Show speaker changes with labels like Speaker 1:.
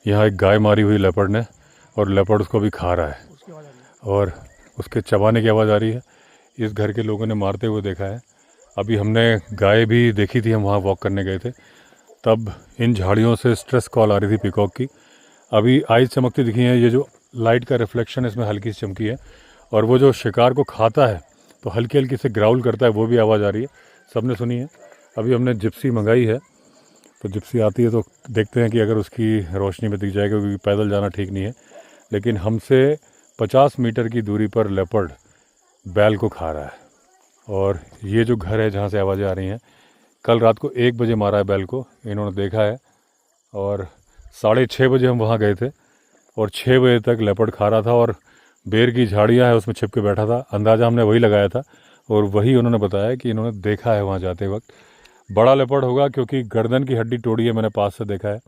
Speaker 1: यहाँ एक गाय मारी हुई लेपर्ड ने और लेपर्ड उसको भी खा रहा है और उसके चबाने की आवाज़ आ रही है। इस घर के लोगों ने मारते हुए देखा है। अभी हमने गाय भी देखी थी, हम वहाँ वॉक करने गए थे, तब इन झाड़ियों से स्ट्रेस कॉल आ रही थी पीकॉक की। अभी आइज़ चमकती दिखी हैं, ये जो लाइट का रिफ्लेक्शन इसमें हल्की सी चमकी है और वो जो शिकार को खाता है तो हल्की हल्की से ग्राउल करता है, वो भी आवाज़ आ रही है, सबने सुनी है। अभी हमने जिप्सी मंगाई है, तो जिप्सी आती है तो देखते हैं कि अगर उसकी रोशनी में दिख जाएगा, क्योंकि पैदल जाना ठीक नहीं है। लेकिन हमसे 50 मीटर की दूरी पर लेपर्ड बैल को खा रहा है। और ये जो घर है जहाँ से आवाज़ें आ रही हैं, कल रात को 1 बजे मारा है बैल को, इन्होंने देखा है। और 6:30 बजे हम वहाँ गए थे और 6 बजे तक लेपर्ड खा रहा था और बेर की झाड़ियाँ है उसमें छिप के बैठा था। अंदाज़ा हमने वही लगाया था और वही उन्होंने बताया कि इन्होंने देखा है वहाँ जाते वक्त। बड़ा लेपर्ड होगा क्योंकि गर्दन की हड्डी तोड़ी है, मैंने पास से देखा है।